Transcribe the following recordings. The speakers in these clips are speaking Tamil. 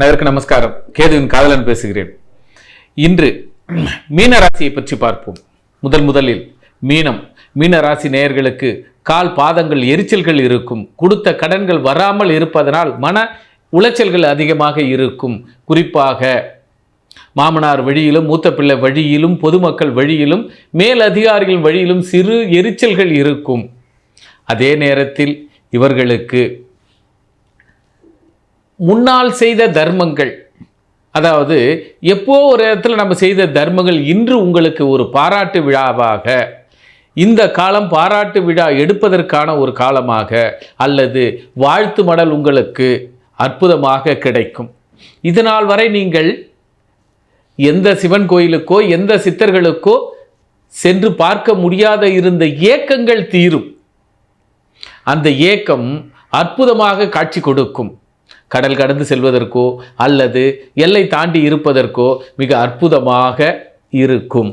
அனைவருக்கும் நமஸ்காரம். கேதுவின் காதலன் பேசுகிறேன். இன்று மீன ராசியை பற்றி பார்ப்போம். முதலில் மீன ராசி நேயர்களுக்கு கால் பாதங்கள் எரிச்சல்கள் இருக்கும். கொடுத்த கடன்கள் வராமல் இருப்பதனால் மன உளைச்சல்கள் அதிகமாக இருக்கும். குறிப்பாக மாமனார் வழியிலும், மூத்த பிள்ளை வழியிலும், பொதுமக்கள் வழியிலும், மேல் அதிகாரிகள் வழியிலும் சிறு எரிச்சல்கள் இருக்கும். அதே நேரத்தில் இவர்களுக்கு முன்னால் செய்த தர்மங்கள், அதாவது எப்போ ஒரு இடத்துல நம்ம செய்த தர்மங்கள் இன்று உங்களுக்கு ஒரு பாராட்டு விழாவாக, இந்த காலம் பாராட்டு விழா எடுப்பதற்கான ஒரு காலமாக, அல்லது வாழ்த்து மடல் உங்களுக்கு அற்புதமாக கிடைக்கும். இதனால் வரை நீங்கள் எந்த சிவன் கோயிலுக்கோ எந்த சித்தர்களுக்கோ சென்று பார்க்க முடியாத இருந்த ஏக்கங்கள் தீரும். அந்த ஏக்கம் அற்புதமாக காட்சி கொடுக்கும். கடல் கடந்து செல்வதற்கோ அல்லது எல்லை தாண்டி இருப்பதற்கோ மிக அற்புதமாக இருக்கும்.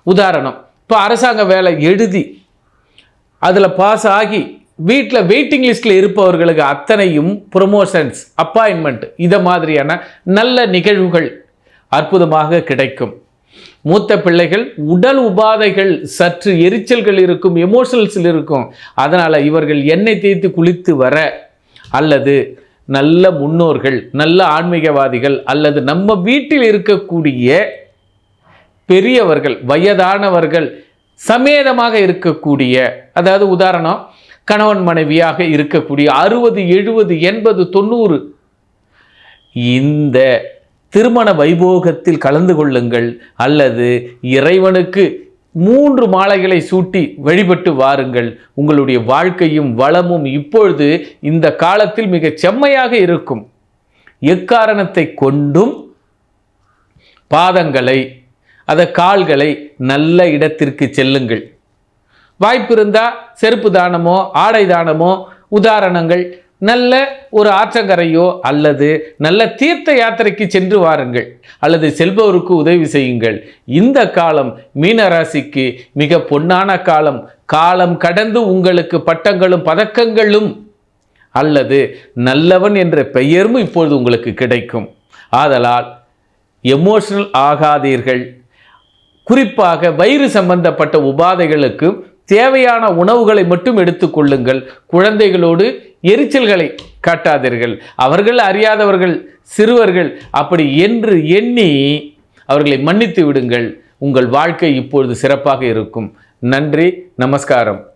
உதாரணம், இப்போ அரசாங்க வேலை எழுதி அதில் பாஸ் ஆகி வீட்டில் வெயிட்டிங் லிஸ்ட்டில் இருப்பவர்களுக்கு அத்தனையும் ப்ரொமோஷன்ஸ், அப்பாயின்மெண்ட், இதை மாதிரியான நல்ல நிகழ்வுகள் அற்புதமாக கிடைக்கும். மூத்த பிள்ளைகள் உடல் உபாதைகள் சற்று எரிச்சல்கள் இருக்கும், எமோஷனல்ஸில் இருக்கும். அதனால் இவர்கள் எண்ணெய் தேய்த்து குளித்து வர, அல்லது நல்ல முன்னோர்கள், நல்ல ஆன்மீகவாதிகள், அல்லது நம்ம வீட்டில் இருக்கக்கூடிய பெரியவர்கள், வயதானவர்கள் சமேதமாக இருக்கக்கூடிய, அதாவது உதாரணம் கணவன் மனைவியாக இருக்கக்கூடிய 60, 70, 80, 90 இந்த திருமண வைபோகத்தில் கலந்து கொள்ளுங்கள். அல்லது இறைவனுக்கு 3 மாலைகளை சூட்டி வழிபட்டு வாருங்கள். உங்களுடைய வாழ்க்கையும் வளமும் இப்பொழுது இந்த காலத்தில் மிக செம்மையாக இருக்கும். எக்காரணத்தை கொண்டும் பாதங்களை, கால்களை நல்ல இடத்திற்கு செல்லுங்கள். வாய்ப்பு இருந்தால் செருப்பு தானமோ ஆடை தானமோ, உதாரணங்கள் நல்ல ஒரு ஆற்றங்கரையோ அல்லது நல்ல தீர்த்த யாத்திரைக்கு சென்று வாருங்கள், அல்லது செல்பவருக்கு உதவி செய்யுங்கள். இந்த காலம் மீனராசிக்கு மிக பொன்னான காலம். காலம் கடந்து உங்களுக்கு பட்டங்களும் பதக்கங்களும் அல்லது நல்லவன் என்ற பெயரும் இப்பொழுது உங்களுக்கு கிடைக்கும். ஆதலால் எமோஷனல் ஆகாதீர்கள். குறிப்பாக வயிறு சம்பந்தப்பட்ட உபாதைகளுக்கு தேவையான உணவுகளை மட்டும் எடுத்துக்கொள்ளுங்கள். குழந்தைகளோடு எரிச்சல்களை காட்டாதீர்கள். அவர்கள் அறியாதவர்கள், சிறுவர்கள், அப்படி என்று எண்ணி அவர்களை மன்னித்து விடுங்கள். உங்கள் வாழ்க்கை இப்பொழுது சிறப்பாக இருக்கும். நன்றி, நமஸ்காரம்.